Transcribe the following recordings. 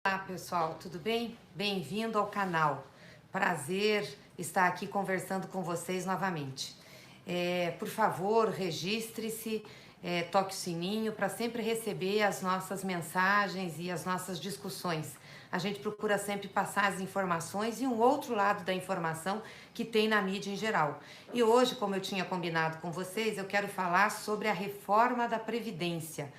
Olá pessoal, tudo bem? Bem-vindo ao canal. Prazer estar aqui conversando com vocês novamente. Por favor, registre-se, toque o sininho para sempre receber as nossas mensagens e as nossas discussões. A gente procura sempre passar as informações e um outro lado da informação que tem na mídia em geral. E hoje, como eu tinha combinado com vocês, eu quero falar sobre a reforma da Previdência.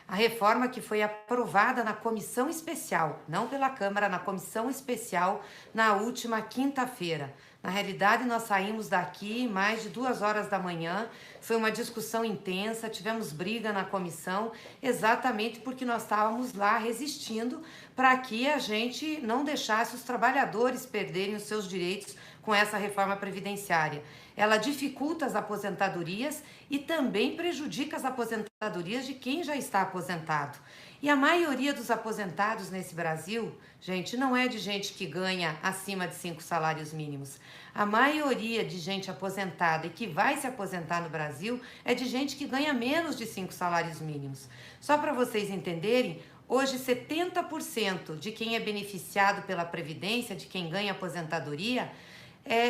A reforma que foi aprovada na comissão especial, não pela Câmara, na comissão especial, na última quinta-feira. Na realidade, nós saímos daqui mais de 2 horas da manhã, foi uma discussão intensa, tivemos briga na comissão, exatamente porque nós estávamos lá resistindo para que a gente não deixasse os trabalhadores perderem os seus direitos com essa reforma previdenciária. Ela dificulta as aposentadorias e também prejudica as aposentadorias de quem já está aposentado. E a maioria dos aposentados nesse Brasil, gente, não é de gente que ganha acima de 5 salários mínimos. A maioria de gente aposentada e que vai se aposentar no Brasil é de gente que ganha menos de 5 salários mínimos. Só para vocês entenderem, hoje 70% de quem é beneficiado pela Previdência, de quem ganha aposentadoria,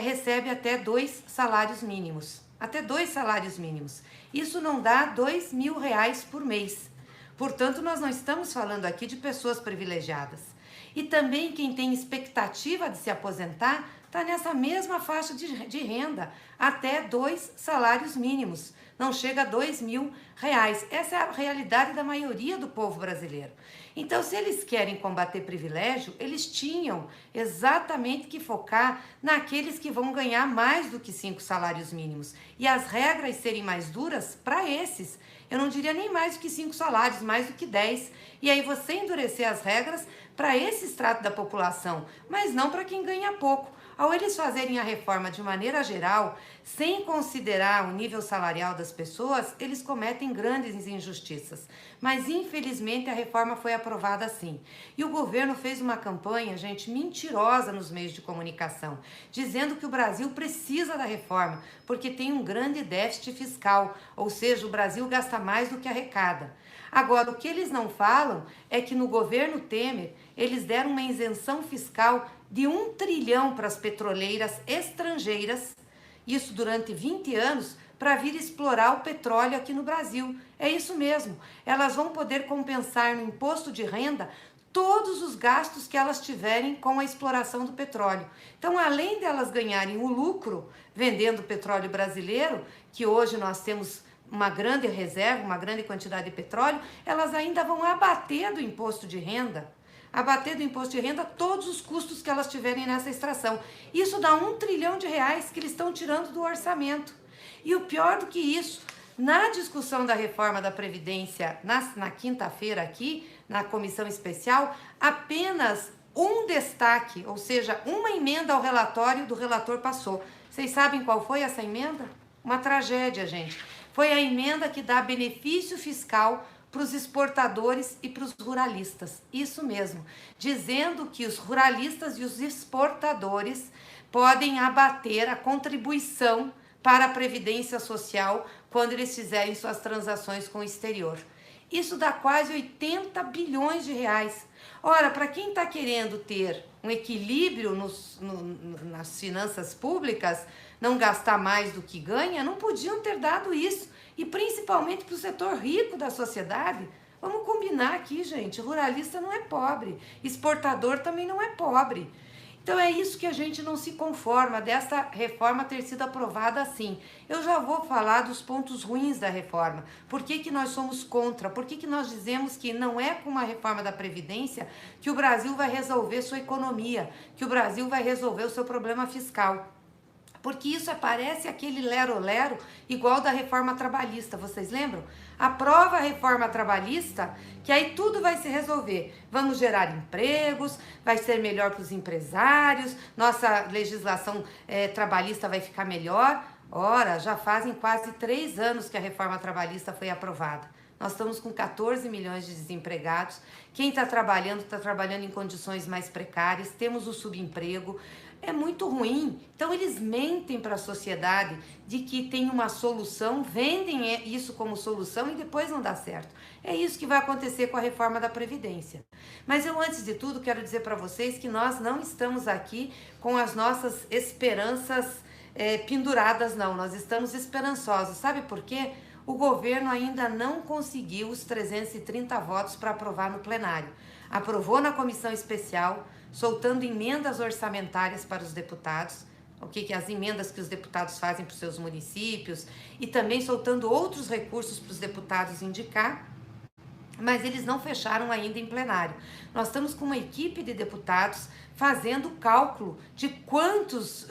recebe até 2 salários mínimos. Até 2 salários mínimos. Isso não dá R$2.000 por mês. Portanto, nós não estamos falando aqui de pessoas privilegiadas. E também quem tem expectativa de se aposentar está nessa mesma faixa de renda, até 2 salários mínimos. Não chega a R$2.000. Essa é a realidade da maioria do povo brasileiro. Então, se eles querem combater privilégio, eles tinham exatamente que focar naqueles que vão ganhar mais do que 5 salários mínimos. E as regras serem mais duras para esses. Eu não diria nem mais do que 5 salários, mais do que 10. E aí você endurecer as regras para esse extrato da população, mas não para quem ganha pouco. Ao eles fazerem a reforma de maneira geral, sem considerar o nível salarial das pessoas, eles cometem grandes injustiças. Mas, infelizmente, a reforma foi aprovada assim. E o governo fez uma campanha, gente, mentirosa nos meios de comunicação, dizendo que o Brasil precisa da reforma, porque tem um grande déficit fiscal, ou seja, o Brasil gasta mais do que arrecada. Agora, o que eles não falam é que no governo Temer, eles deram uma isenção fiscal de 1 trilhão para as petroleiras estrangeiras, isso durante 20 anos, para vir explorar o petróleo aqui no Brasil. É isso mesmo, elas vão poder compensar no imposto de renda todos os gastos que elas tiverem com a exploração do petróleo. Então, além de elas ganharem o lucro vendendo petróleo brasileiro, que hoje nós temos uma grande reserva, uma grande quantidade de petróleo, elas ainda vão abater do imposto de renda todos os custos que elas tiverem nessa extração. Isso dá 1 trilhão de reais que eles estão tirando do orçamento. E o pior do que isso, na discussão da reforma da Previdência, na quinta-feira aqui, na comissão especial, apenas um destaque, ou seja, uma emenda ao relatório do relator passou. Vocês sabem qual foi essa emenda? Uma tragédia, gente. Foi a emenda que dá benefício fiscal para os exportadores e para os ruralistas. Isso mesmo, dizendo que os ruralistas e os exportadores podem abater a contribuição para a Previdência Social quando eles fizerem suas transações com o exterior. Isso dá quase 80 bilhões de reais. Ora, para quem está querendo ter um equilíbrio nas finanças públicas, não gastar mais do que ganha, não podiam ter dado isso. E principalmente para o setor rico da sociedade. Vamos combinar aqui, gente, ruralista não é pobre, exportador também não é pobre. Então é isso que a gente não se conforma, dessa reforma ter sido aprovada assim. Eu já vou falar dos pontos ruins da reforma. Por que nós somos contra? Por que nós dizemos que não é com uma reforma da Previdência que o Brasil vai resolver sua economia, que o Brasil vai resolver o seu problema fiscal? Porque isso parece aquele lero-lero igual da reforma trabalhista, vocês lembram? Aprova a reforma trabalhista, que aí tudo vai se resolver. Vamos gerar empregos, vai ser melhor para os empresários, nossa legislação trabalhista vai ficar melhor. Ora, já fazem quase 3 anos que a reforma trabalhista foi aprovada. Nós estamos com 14 milhões de desempregados. Quem está trabalhando em condições mais precárias. Temos o subemprego. É muito ruim. Então eles mentem para a sociedade de que tem uma solução, vendem isso como solução e depois não dá certo. É isso que vai acontecer com a reforma da Previdência. Mas eu, antes de tudo, quero dizer para vocês que nós não estamos aqui com as nossas esperanças penduradas, não. Nós estamos esperançosos. Sabe por quê? O governo ainda não conseguiu os 330 votos para aprovar no plenário. Aprovou na comissão especial, soltando emendas orçamentárias para os deputados, as emendas que os deputados fazem para os seus municípios, e também soltando outros recursos para os deputados indicar, mas eles não fecharam ainda em plenário. Nós estamos com uma equipe de deputados fazendo cálculo de quantos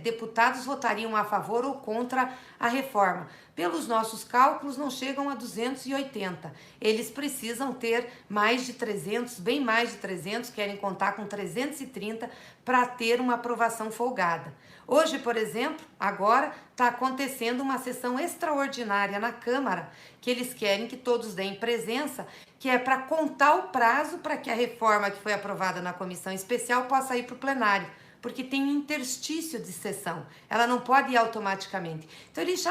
deputados votariam a favor ou contra a reforma. Pelos nossos cálculos, não chegam a 280. Eles precisam ter mais de 300, bem mais de 300, querem contar com 330 para ter uma aprovação folgada. Hoje, por exemplo, agora está acontecendo uma sessão extraordinária na Câmara, que eles querem que todos deem presença, que é para contar o prazo para que a reforma que foi aprovada na comissão especial possa ir para o plenário, porque tem um interstício de sessão, ela não pode ir automaticamente. Então eles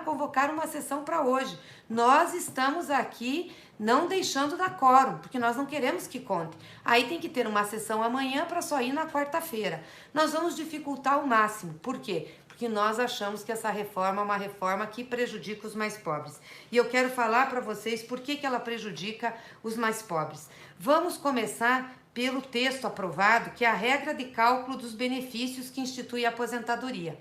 convocaram uma sessão para hoje. Nós estamos aqui não deixando dar quórum, porque nós não queremos que conte. Aí tem que ter uma sessão amanhã para só ir na quarta-feira. Nós vamos dificultar ao máximo. Por quê? Porque nós achamos que essa reforma é uma reforma que prejudica os mais pobres. E eu quero falar para vocês por que ela prejudica os mais pobres. Vamos começar pelo texto aprovado, que é a regra de cálculo dos benefícios que institui a aposentadoria.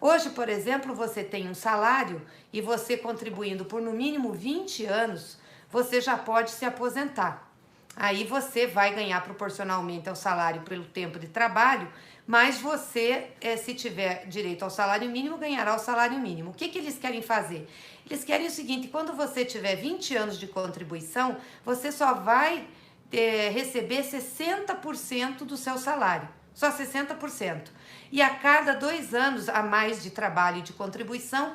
Hoje, por exemplo, você tem um salário e você contribuindo por no mínimo 20 anos, você já pode se aposentar. Aí você vai ganhar proporcionalmente ao salário pelo tempo de trabalho, mas você, se tiver direito ao salário mínimo, ganhará o salário mínimo. O que eles querem fazer? Eles querem o seguinte: quando você tiver 20 anos de contribuição, você só vai receber 60% do seu salário, só 60%. E a cada 2 anos a mais de trabalho e de contribuição,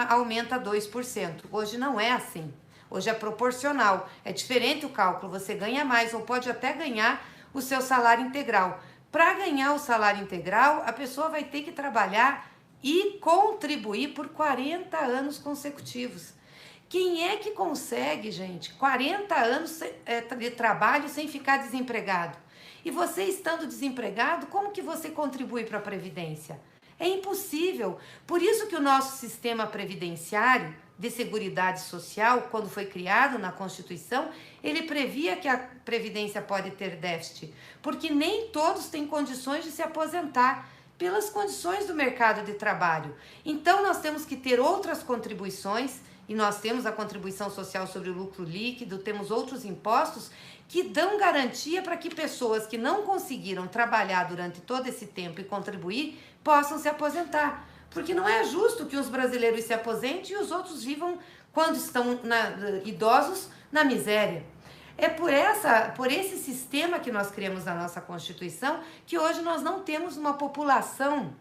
aumenta 2%. Hoje não é assim. Hoje é proporcional, é diferente o cálculo, você ganha mais ou pode até ganhar o seu salário integral. Para ganhar o salário integral, a pessoa vai ter que trabalhar e contribuir por 40 anos consecutivos. Quem é que consegue, gente, 40 anos de trabalho sem ficar desempregado? E você estando desempregado, como que você contribui para a Previdência? É impossível. Por isso que o nosso sistema previdenciário de Seguridade Social, quando foi criado na Constituição, ele previa que a Previdência pode ter déficit, porque nem todos têm condições de se aposentar pelas condições do mercado de trabalho. Então, nós temos que ter outras contribuições, e nós temos a contribuição social sobre o lucro líquido, temos outros impostos que dão garantia para que pessoas que não conseguiram trabalhar durante todo esse tempo e contribuir possam se aposentar. Porque não é justo que os brasileiros se aposentem e os outros vivam, quando estão idosos, na miséria. É por esse sistema que nós criamos na nossa Constituição que hoje nós não temos uma população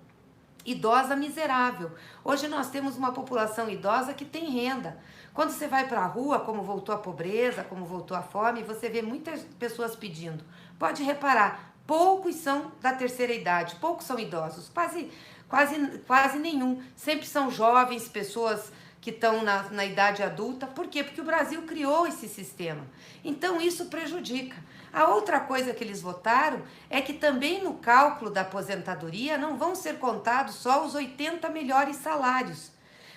idosa miserável. Hoje nós temos uma população idosa que tem renda. Quando você vai para a rua, como voltou a pobreza, como voltou a fome, você vê muitas pessoas pedindo. Pode reparar, poucos são da terceira idade, poucos são idosos, quase nenhum. Sempre são jovens, pessoas que estão na idade adulta. Por quê? Porque o Brasil criou esse sistema. Então isso prejudica. A outra coisa que eles votaram é que também no cálculo da aposentadoria não vão ser contados só os 80 melhores salários.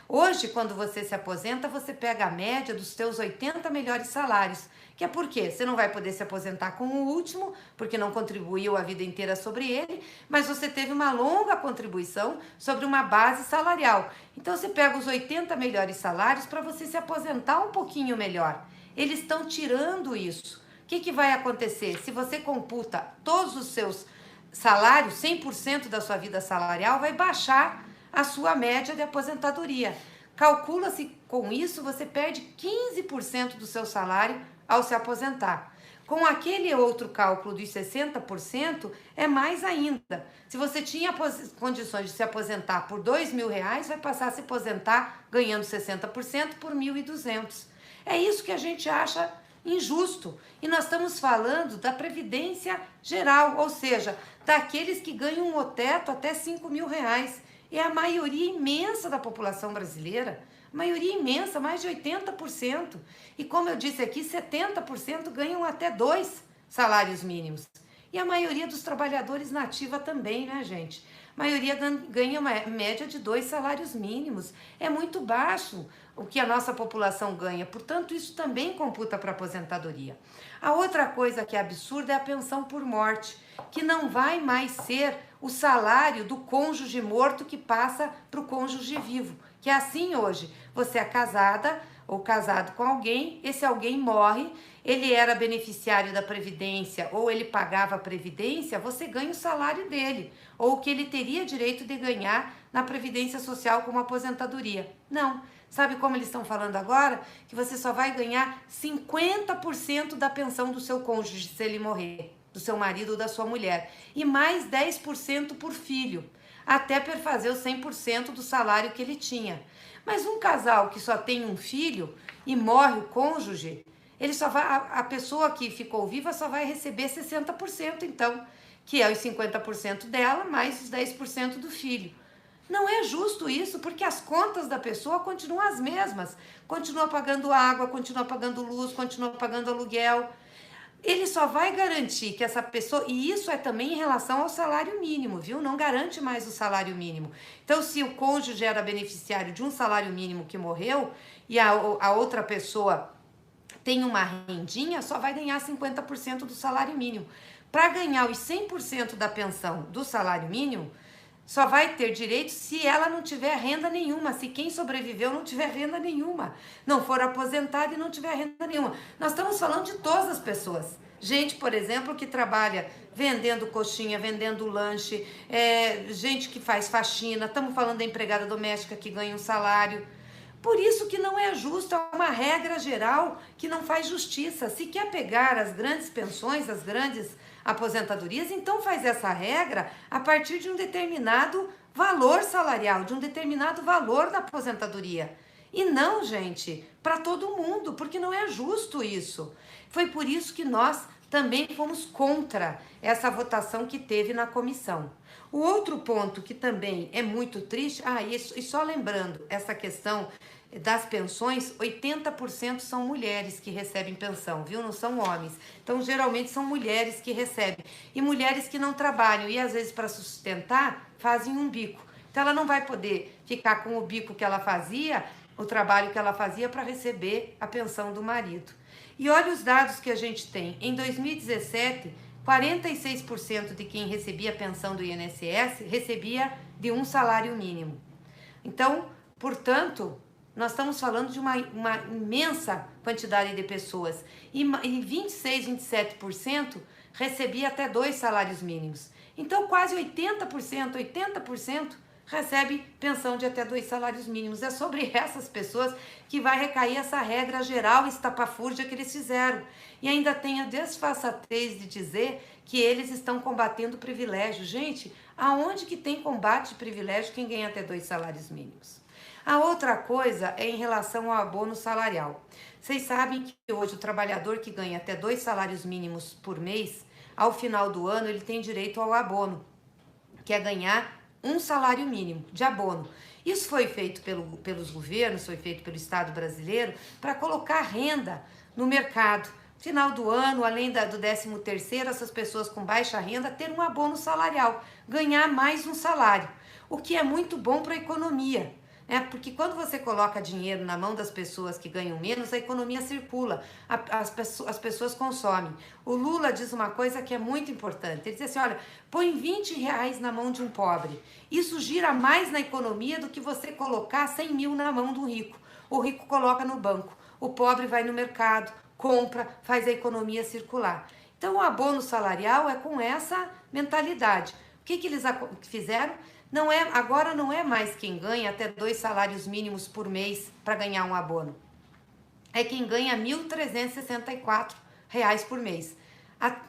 Hoje, quando você se aposenta, você pega a média dos seus 80 melhores salários. Que é por quê? Você não vai poder se aposentar com o último, porque não contribuiu a vida inteira sobre ele, mas você teve uma longa contribuição sobre uma base salarial. Então, você pega os 80 melhores salários para você se aposentar um pouquinho melhor. Eles estão tirando isso. O que vai acontecer? Se você computa todos os seus salários, 100% da sua vida salarial, vai baixar a sua média de aposentadoria. Calcula-se com isso, você perde 15% do seu salário ao se aposentar. Com aquele outro cálculo dos 60%, é mais ainda. Se você tinha condições de se aposentar por R$2.000, vai passar a se aposentar ganhando 60% por 1.200. É isso que a gente acha injusto. E nós estamos falando da Previdência Geral, ou seja, daqueles que ganham o teto até 5 mil reais. É a maioria imensa da população brasileira, maioria imensa, mais de 80%. E como eu disse aqui, 70% ganham até 2 salários mínimos. E a maioria dos trabalhadores na ativa também, né, gente? A maioria ganha uma média de 2 salários mínimos. É muito baixo o que a nossa população ganha. Portanto, isso também computa para a aposentadoria. A outra coisa que é absurda é a pensão por morte, que não vai mais ser o salário do cônjuge morto que passa para o cônjuge vivo. Que é assim hoje. Você é casada ou casado com alguém, esse alguém morre, ele era beneficiário da Previdência ou ele pagava a Previdência, você ganha o salário dele, ou o que ele teria direito de ganhar na Previdência Social como aposentadoria. Não. Sabe como eles estão falando agora? Que você só vai ganhar 50% da pensão do seu cônjuge se ele morrer, do seu marido ou da sua mulher, e mais 10% por filho, até perfazer os 100% do salário que ele tinha. Mas um casal que só tem um filho e morre o cônjuge, ele só vai, a pessoa que ficou viva só vai receber 60%, então, que é os 50% dela mais os 10% do filho. Não é justo isso, porque as contas da pessoa continuam as mesmas. Continua pagando água, continua pagando luz, continua pagando aluguel. Ele só vai garantir que essa pessoa, e isso é também em relação ao salário mínimo, viu? Não garante mais o salário mínimo. Então, se o cônjuge era beneficiário de um salário mínimo que morreu e a outra pessoa tem uma rendinha, só vai ganhar 50% do salário mínimo. Para ganhar os 100% da pensão do salário mínimo, só vai ter direito se ela não tiver renda nenhuma, se quem sobreviveu não tiver renda nenhuma, não for aposentado e não tiver renda nenhuma. Nós estamos falando de todas as pessoas. Gente, por exemplo, que trabalha vendendo coxinha, vendendo lanche, gente que faz faxina, estamos falando da empregada doméstica que ganha um salário. Por isso que não é justo, é uma regra geral que não faz justiça. Se quer pegar as grandes pensões, as grandes aposentadorias, então faz essa regra a partir de um determinado valor salarial, de um determinado valor da aposentadoria. E não, gente, para todo mundo, porque não é justo isso. Foi por isso que nós também fomos contra essa votação que teve na comissão. O outro ponto que também é muito triste, e só lembrando, essa questão das pensões, 80% são mulheres que recebem pensão, viu? Não são homens. Então, geralmente são mulheres que recebem. E mulheres que não trabalham e, às vezes, para sustentar, fazem um bico. Então, ela não vai poder ficar com o bico que ela fazia, o trabalho que ela fazia para receber a pensão do marido. E olha os dados que a gente tem. Em 2017, 46% de quem recebia a pensão do INSS recebia de um salário mínimo. Então, portanto, nós estamos falando de uma imensa quantidade de pessoas. E 26, 27% recebia até 2 salários mínimos. Então, quase 80% recebe pensão de até 2 salários mínimos. É sobre essas pessoas que vai recair essa regra geral estapafúrdia que eles fizeram. E ainda tem a desfaçatez de dizer que eles estão combatendo privilégio. Gente, aonde que tem combate de privilégio quem ganha até 2 salários mínimos? A outra coisa é em relação ao abono salarial. Vocês sabem que hoje o trabalhador que ganha até 2 salários mínimos por mês, ao final do ano ele tem direito ao abono, que é ganhar um salário mínimo de abono. Isso foi feito pelos governos, foi feito pelo Estado brasileiro para colocar renda no mercado. Final do ano, além do 13º, essas pessoas com baixa renda ter um abono salarial, ganhar mais um salário, o que é muito bom para a economia. Porque quando você coloca dinheiro na mão das pessoas que ganham menos, a economia circula, as pessoas consomem. O Lula diz uma coisa que é muito importante, ele diz assim, olha, põe 20 reais na mão de um pobre, isso gira mais na economia do que você colocar 100 mil na mão do rico. O rico coloca no banco, o pobre vai no mercado, compra, faz a economia circular. Então o abono salarial é com essa mentalidade. O que eles fizeram? Agora não é mais quem ganha até 2 salários mínimos por mês para ganhar um abono. É quem ganha R$ 1.364 por mês.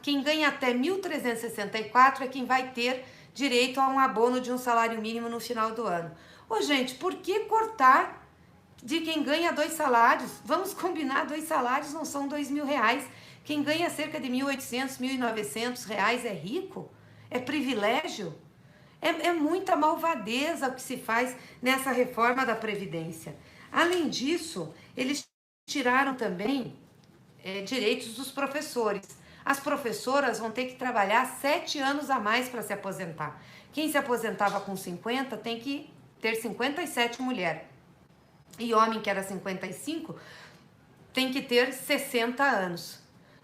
Quem ganha até R$ 1.364 é quem vai ter direito a um abono de um salário mínimo no final do ano. Gente, por que cortar de quem ganha 2 salários. Vamos combinar, 2 salários não são R$2.000. Quem ganha cerca de R$1.800, R$1.900 é rico? É privilégio? É muita malvadeza o que se faz nessa reforma da Previdência. Além disso, eles tiraram também direitos dos professores. As professoras vão ter que trabalhar 7 anos a mais para se aposentar. Quem se aposentava com 50 tem que ter 57, mulher. E homem que era 55 tem que ter 60 anos.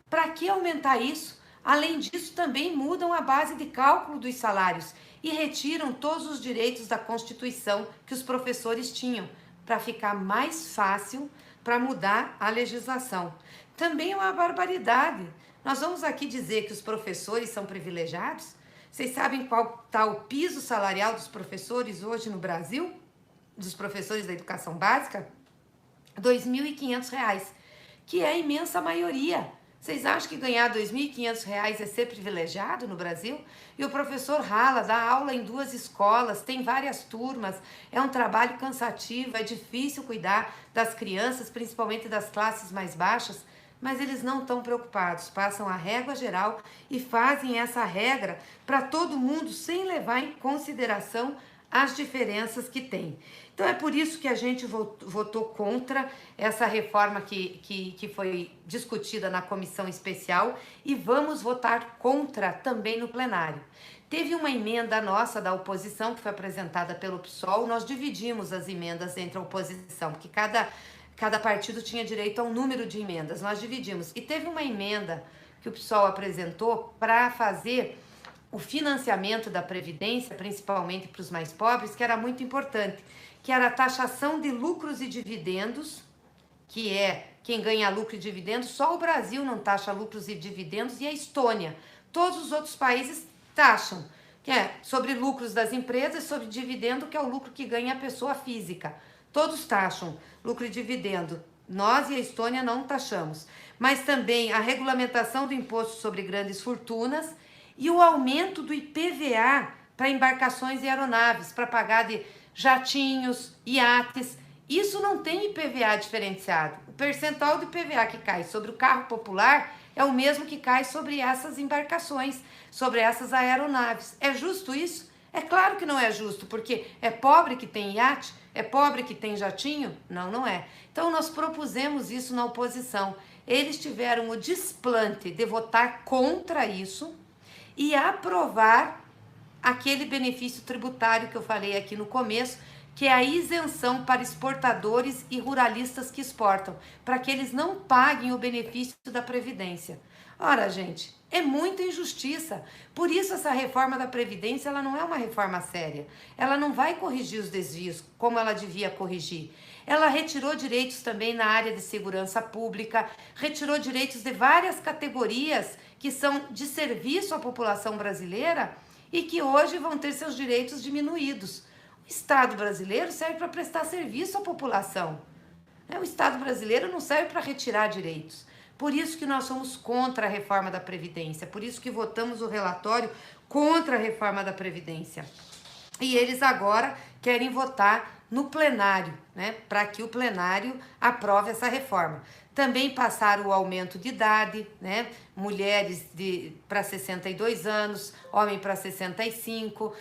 Para que aumentar isso? Além disso, também mudam a base de cálculo dos salários e retiram todos os direitos da Constituição que os professores tinham, para ficar mais fácil para mudar a legislação. Também é uma barbaridade. Nós vamos aqui dizer que os professores são privilegiados? Vocês sabem qual está o piso salarial dos professores hoje no Brasil? Dos professores da educação básica? R$2.500, que é a imensa maioria. Vocês acham que ganhar R$2.500 é ser privilegiado no Brasil? E o professor rala, dá aula em 2 escolas, tem várias turmas, é um trabalho cansativo, é difícil cuidar das crianças, principalmente das classes mais baixas, mas eles não estão preocupados, passam a régua geral e fazem essa regra para todo mundo sem levar em consideração as diferenças que tem. Então é por isso que a gente votou contra essa reforma que foi discutida na comissão especial e vamos votar contra também no plenário. Teve uma emenda nossa da oposição que foi apresentada pelo PSOL, nós dividimos as emendas entre a oposição, porque cada partido tinha direito a um número de emendas, nós dividimos. E teve uma emenda que o PSOL apresentou para fazer o financiamento da Previdência, principalmente para os mais pobres, que era muito importante, que era a taxação de lucros e dividendos, que é quem ganha lucro e dividendos, só o Brasil não taxa lucros e dividendos e a Estônia. Todos os outros países taxam, que é sobre lucros das empresas, sobre dividendo, que é o lucro que ganha a pessoa física. Todos taxam lucro e dividendo. Nós e a Estônia não taxamos. Mas também a regulamentação do imposto sobre grandes fortunas e o aumento do IPVA para embarcações e aeronaves, para pagar de jatinhos, iates. Isso não tem IPVA diferenciado. O percentual do IPVA que cai sobre o carro popular é o mesmo que cai sobre essas embarcações, sobre essas aeronaves. É justo isso? É claro que não é justo, porque é pobre que tem iate, é pobre que tem jatinho? Não, não é. Então nós propusemos isso na oposição. Eles tiveram o desplante de votar contra isso e aprovar aquele benefício tributário que eu falei aqui no começo, que é a isenção para exportadores e ruralistas que exportam, para que eles não paguem o benefício da Previdência. Ora, gente, é muita injustiça. Por isso essa reforma da Previdência, ela não é uma reforma séria. Ela não vai corrigir os desvios como ela devia corrigir. Ela retirou direitos também na área de segurança pública, retirou direitos de várias categorias que são de serviço à população brasileira e que hoje vão ter seus direitos diminuídos. O Estado brasileiro serve para prestar serviço à população. O Estado brasileiro não serve para retirar direitos. Por isso que nós somos contra a reforma da Previdência, por isso que votamos o relatório contra a reforma da Previdência. E eles agora querem votar no plenário, né, para que o plenário aprove essa reforma. Também passaram o aumento de idade, né, mulheres para 62 anos, homem para 65,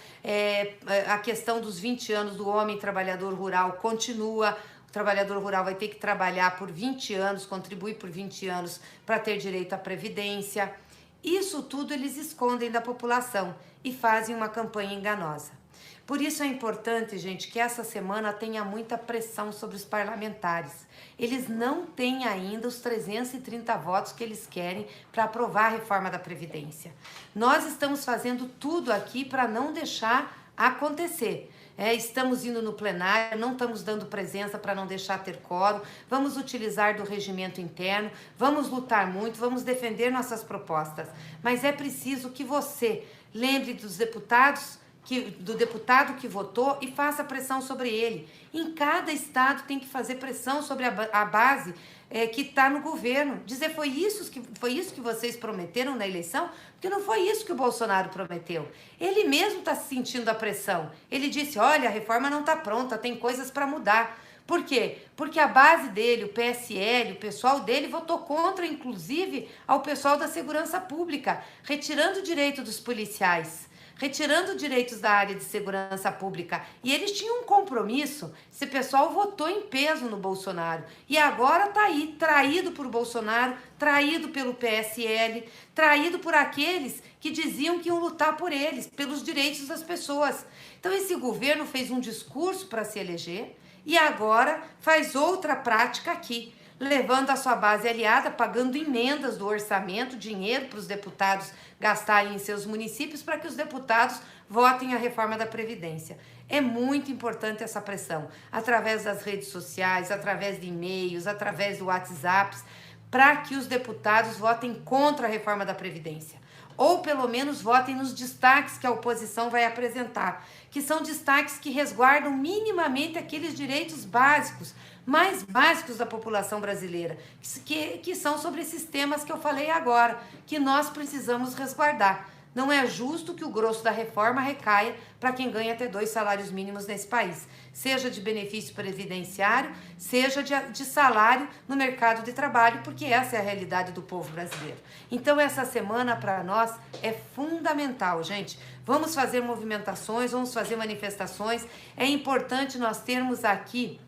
a questão dos 20 anos do homem trabalhador rural continua. O trabalhador rural vai ter que trabalhar por 20 anos, contribuir por 20 anos para ter direito à previdência. Isso tudo eles escondem da população e fazem uma campanha enganosa. Por isso é importante, gente, que essa semana tenha muita pressão sobre os parlamentares. Eles não têm ainda os 330 votos que eles querem para aprovar a reforma da Previdência. Nós estamos fazendo tudo aqui para não deixar acontecer. Estamos indo no plenário, não estamos dando presença para não deixar ter quórum, vamos utilizar do regimento interno, vamos lutar muito, vamos defender nossas propostas. Mas é preciso que você lembre dos deputados, do deputado que votou e faça pressão sobre ele. Em cada estado tem que fazer pressão sobre a base que está no governo. Dizer foi isso que vocês prometeram na eleição, porque não foi isso que o Bolsonaro prometeu. Ele mesmo está sentindo a pressão. Ele disse, olha, a reforma não está pronta, tem coisas para mudar. Por quê? Porque a base dele, o PSL, o pessoal dele votou contra, inclusive, ao pessoal da segurança pública, retirando o direito dos policiais, retirando direitos da área de segurança pública. E eles tinham um compromisso, esse pessoal votou em peso no Bolsonaro. E agora tá aí, traído por Bolsonaro, traído pelo PSL, traído por aqueles que diziam que iam lutar por eles, pelos direitos das pessoas. Então esse governo fez um discurso para se eleger e agora faz outra prática aqui, levando a sua base aliada, pagando emendas do orçamento, dinheiro para os deputados gastarem em seus municípios para que os deputados votem a reforma da Previdência. É muito importante essa pressão, através das redes sociais, através de e-mails, através do WhatsApp, para que os deputados votem contra a reforma da Previdência. Ou pelo menos votem nos destaques que a oposição vai apresentar, que são destaques que resguardam minimamente aqueles direitos básicos, mais básicos da população brasileira, que são sobre esses temas que eu falei agora, que nós precisamos resguardar. Não é justo que o grosso da reforma recaia para quem ganha até 2 salários mínimos nesse país, seja de benefício previdenciário, seja de salário no mercado de trabalho, porque essa é a realidade do povo brasileiro. Então essa semana para nós é fundamental, gente. Vamos fazer movimentações, vamos fazer manifestações. É importante nós termos aqui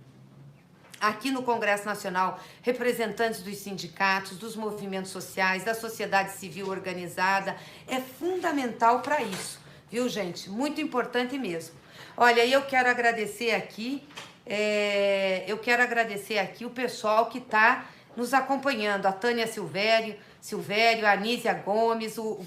no Congresso Nacional, representantes dos sindicatos, dos movimentos sociais, da sociedade civil organizada. É fundamental para isso, viu, gente? Muito importante mesmo. Olha, eu quero agradecer aqui, o pessoal que está nos acompanhando, a Tânia Silvério, a Anísia Gomes, o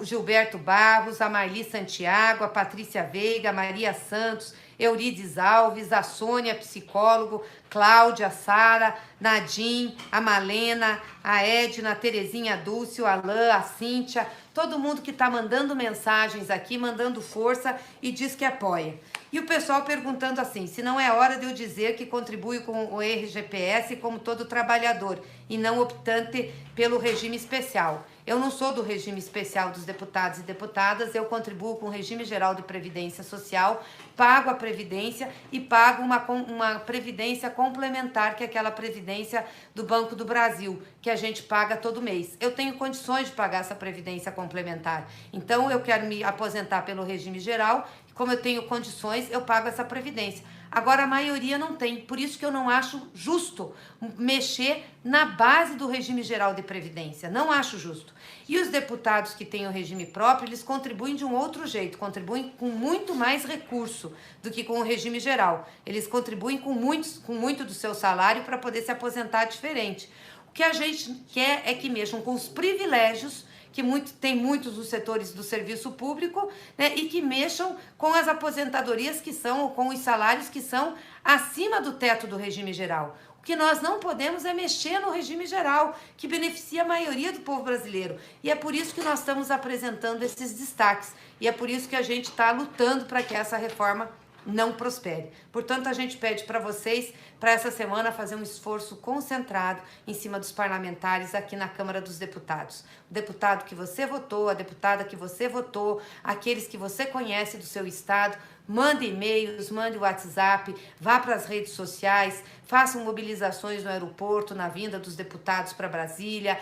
Gilberto Barros, a Marli Santiago, a Patrícia Veiga, a Maria Santos, Eurides Alves, a Sônia, psicólogo, Cláudia, a Sara, Nadim, a Malena, a Edna, a Terezinha Dulce, o Alain, a Cíntia, todo mundo que está mandando mensagens aqui, mandando força e diz que apoia. E o pessoal perguntando assim, se não é hora de eu dizer que contribui com o RGPS como todo trabalhador e não optante pelo regime especial. Eu não sou do regime especial dos deputados e deputadas, eu contribuo com o regime geral de previdência social, pago a previdência e pago uma previdência complementar, que é aquela previdência do Banco do Brasil, que a gente paga todo mês. Eu tenho condições de pagar essa previdência complementar. Então, eu quero me aposentar pelo regime geral, como eu tenho condições, eu pago essa previdência. Agora, a maioria não tem, por isso que eu não acho justo mexer na base do regime geral de previdência, não acho justo. E os deputados que têm o regime próprio, eles contribuem de um outro jeito, contribuem com muito mais recurso do que com o regime geral. Eles contribuem com muito do seu salário para poder se aposentar diferente. O que a gente quer é que mexam com os privilégios que tem muitos dos setores do serviço público, né, e que mexam com as aposentadorias que são, ou com os salários que são acima do teto do regime geral. O que nós não podemos é mexer no regime geral, que beneficia a maioria do povo brasileiro. E é por isso que nós estamos apresentando esses destaques. E é por isso que a gente está lutando para que essa reforma não prospere. Portanto, a gente pede para vocês, para essa semana, fazer um esforço concentrado em cima dos parlamentares aqui na Câmara dos Deputados. O deputado que você votou, a deputada que você votou, aqueles que você conhece do seu estado, mande e-mails, mande WhatsApp, vá para as redes sociais, façam mobilizações no aeroporto, na vinda dos deputados para Brasília,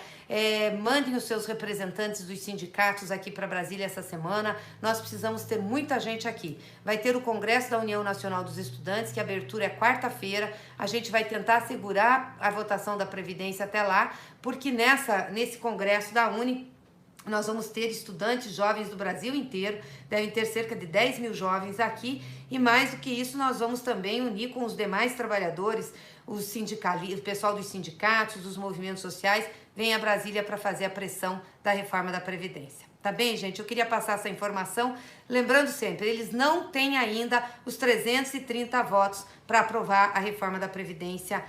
mandem os seus representantes dos sindicatos aqui para Brasília essa semana. Nós precisamos ter muita gente aqui. Vai ter o Congresso da União Nacional dos Estudantes, que a abertura é quarta-feira. A gente vai tentar segurar a votação da Previdência até lá, porque nesse Congresso da Uni, nós vamos ter estudantes jovens do Brasil inteiro, devem ter cerca de 10 mil jovens aqui, e mais do que isso, nós vamos também unir com os demais trabalhadores, o pessoal dos sindicatos, dos movimentos sociais, vem a Brasília para fazer a pressão da reforma da Previdência. Tá bem, gente? Eu queria passar essa informação, lembrando sempre, eles não têm ainda os 330 votos para aprovar a reforma da Previdência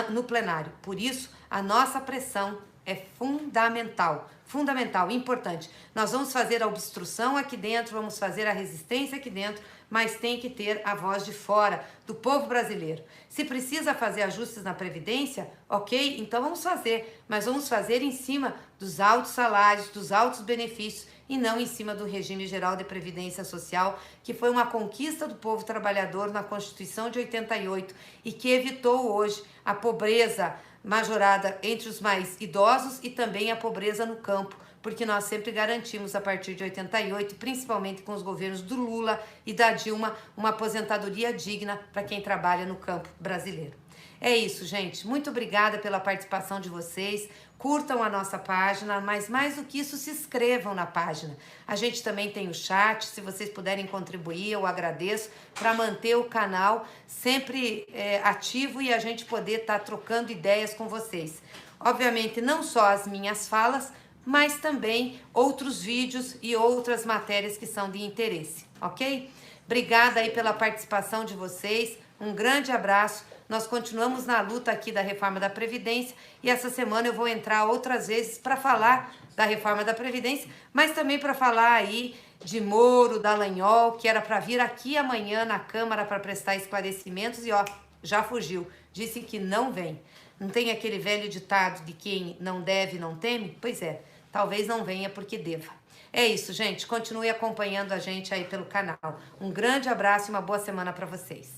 no plenário. Por isso, a nossa pressão é fundamental, fundamental, importante. Nós vamos fazer a obstrução aqui dentro, vamos fazer a resistência aqui dentro, mas tem que ter a voz de fora, do povo brasileiro. Se precisa fazer ajustes na Previdência, ok, então vamos fazer, mas vamos fazer em cima dos altos salários, dos altos benefícios e não em cima do regime geral de Previdência Social, que foi uma conquista do povo trabalhador na Constituição de 88 e que evitou hoje a pobreza majorada entre os mais idosos e também a pobreza no campo, porque nós sempre garantimos a partir de 88, principalmente com os governos do Lula e da Dilma, uma aposentadoria digna para quem trabalha no campo brasileiro. É isso, gente. Muito obrigada pela participação de vocês. Curtam a nossa página, mas mais do que isso, se inscrevam na página. A gente também tem o chat, se vocês puderem contribuir, eu agradeço, para manter o canal sempre ativo e a gente poder estar trocando ideias com vocês. Obviamente, não só as minhas falas, mas também outros vídeos e outras matérias que são de interesse, ok? Obrigada aí pela participação de vocês, um grande abraço. Nós continuamos na luta aqui da reforma da Previdência e essa semana eu vou entrar outras vezes para falar da reforma da Previdência, mas também para falar aí de Moro, Dallagnol, que era para vir aqui amanhã na Câmara para prestar esclarecimentos e ó, já fugiu, disse que não vem. Não tem aquele velho ditado de quem não deve não teme? Pois é, talvez não venha porque deva. É isso, gente, continue acompanhando a gente aí pelo canal. Um grande abraço e uma boa semana para vocês.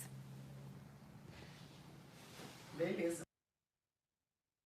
Beleza.